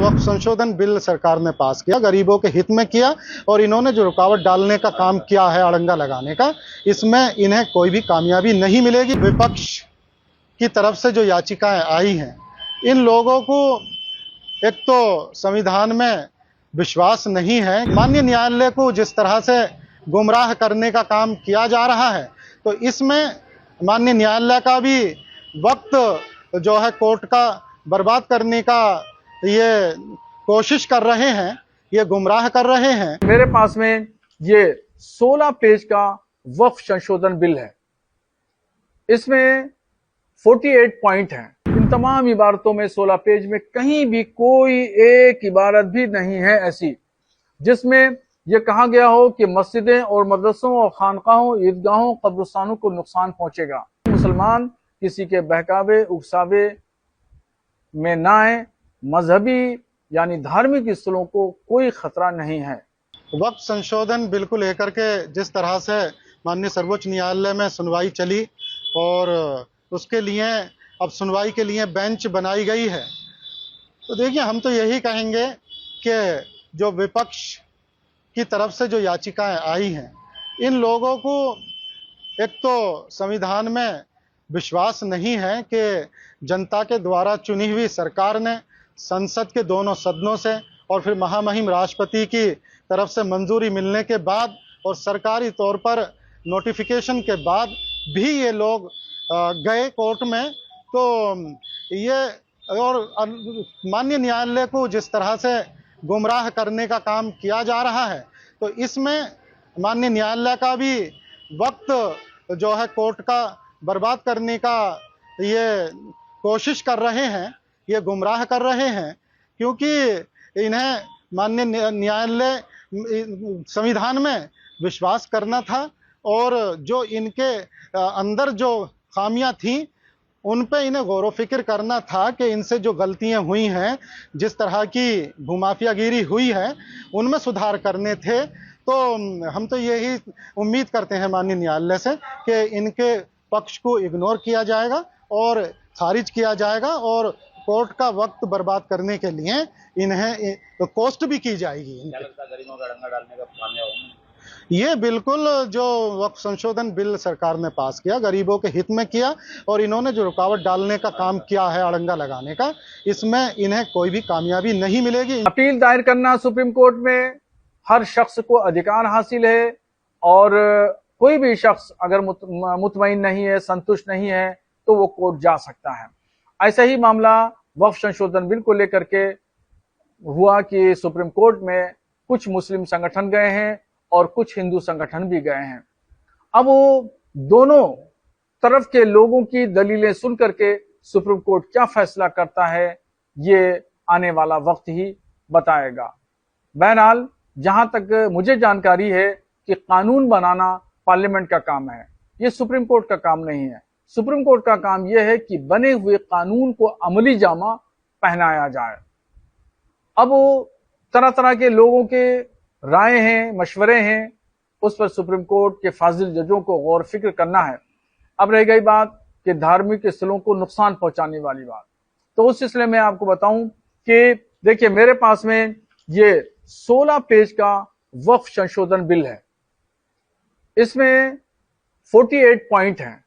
वक्फ संशोधन बिल सरकार ने पास किया, गरीबों के हित में किया और इन्होंने जो रुकावट डालने का काम किया है, अड़ंगा लगाने का, इसमें इन्हें कोई भी कामयाबी नहीं मिलेगी। विपक्ष की तरफ से जो याचिकाएं आई हैं, इन लोगों को एक तो संविधान में विश्वास नहीं है। माननीय न्यायालय को जिस तरह से गुमराह करने का काम किया जा रहा है, तो इसमें माननीय न्यायालय का भी वक्त जो है कोर्ट का बर्बाद करने का ये कोशिश कर रहे हैं, ये गुमराह कर रहे हैं। मेरे पास में ये 16 पेज का वक्फ संशोधन बिल है। इसमें 48 पॉइंट हैं। इन तमाम इबारतों में 16 पेज में कहीं भी कोई एक इबारत भी नहीं है ऐसी जिसमें यह कहा गया हो कि मस्जिदें और मदरसों और खानकाहों, ईदगाहों, कब्रिस्तानों को नुकसान पहुंचेगा। मुसलमान किसी के बहकावे उकसावे में ना आए। मजहबी यानी धार्मिक स्थलों को कोई खतरा नहीं है। वक्फ संशोधन बिल को लेकर के जिस तरह से माननीय सर्वोच्च न्यायालय में सुनवाई चली और उसके लिए अब सुनवाई के लिए बेंच बनाई गई है, तो देखिए हम तो यही कहेंगे कि जो विपक्ष की तरफ से जो याचिकाएं आई हैं, इन लोगों को एक तो संविधान में विश्वास नहीं है कि जनता के द्वारा चुनी हुई सरकार ने संसद के दोनों सदनों से और फिर महामहिम राष्ट्रपति की तरफ से मंजूरी मिलने के बाद और सरकारी तौर पर नोटिफिकेशन के बाद भी ये लोग गए कोर्ट में। तो ये और माननीय न्यायालय को जिस तरह से गुमराह करने का काम किया जा रहा है, तो इसमें माननीय न्यायालय का भी वक्त जो है कोर्ट का बर्बाद करने का ये कोशिश कर रहे हैं, ये गुमराह कर रहे हैं, क्योंकि इन्हें माननीय न्यायालय संविधान में विश्वास करना था और जो इनके अंदर जो खामियां थी उन पे इन्हें गौर फिक्र करना था कि इनसे जो गलतियां हुई हैं, जिस तरह की भूमाफियागिरी हुई है, उनमें सुधार करने थे। तो हम तो यही उम्मीद करते हैं माननीय न्यायालय से कि इनके पक्ष को इग्नोर किया जाएगा और खारिज किया जाएगा और कोर्ट का वक्त बर्बाद करने के लिए इन्हें तो कोस्ट भी की जाएगी। क्या लगता है गरीबों का अड़ंगा डालने का कामयाब होंगे? ये बिल्कुल जो वक्फ संशोधन बिल सरकार ने पास किया, गरीबों के हित में किया और इन्होंने जो रुकावट डालने का काम किया है, अड़ंगा लगाने का, इसमें इन्हें कोई भी कामयाबी नहीं मिलेगी। अपील दायर करना सुप्रीम कोर्ट में हर शख्स को अधिकार हासिल है और कोई भी शख्स अगर मुतमईन नहीं है, संतुष्ट नहीं है, तो वो कोर्ट जा सकता है। ऐसा ही मामला वक्फ संशोधन बिल को लेकर के हुआ कि सुप्रीम कोर्ट में कुछ मुस्लिम संगठन गए हैं और कुछ हिंदू संगठन भी गए हैं। अब वो दोनों तरफ के लोगों की दलीलें सुन करके सुप्रीम कोर्ट क्या फैसला करता है, ये आने वाला वक्त ही बताएगा। बहरहाल जहां तक मुझे जानकारी है कि कानून बनाना पार्लियामेंट का काम है, ये सुप्रीम कोर्ट का काम नहीं है। सुप्रीम कोर्ट का काम यह है कि बने हुए कानून को अमली जामा पहनाया जाए। अब तरह तरह के लोगों के राय हैं, मशवरे हैं, उस पर सुप्रीम कोर्ट के फाजिल जजों को गौर फिक्र करना है। अब रह गई बात कि धार्मिक स्थलों को नुकसान पहुंचाने वाली बात, तो उस सिलसिले में आपको बताऊं कि देखिए मेरे पास में ये 16 पेज का वक्फ संशोधन बिल है। इसमें 48 पॉइंट हैं।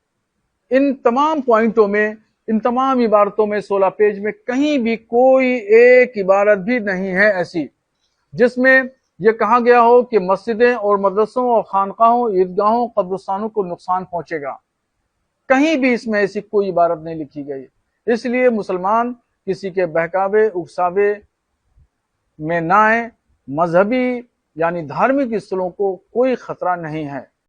इन तमाम पॉइंटों में, इन तमाम इबारतों में 16 पेज में कहीं भी कोई एक इबारत भी नहीं है ऐसी जिसमें यह कहा गया हो कि मस्जिदें और मदरसों और खानकाहों, ईदगाहों, कब्रिस्तानों को नुकसान पहुंचेगा। कहीं भी इसमें ऐसी कोई इबारत नहीं लिखी गई। इसलिए मुसलमान किसी के बहकावे उकसावे में ना आए। मजहबी यानी धार्मिक स्थलों को कोई खतरा नहीं है।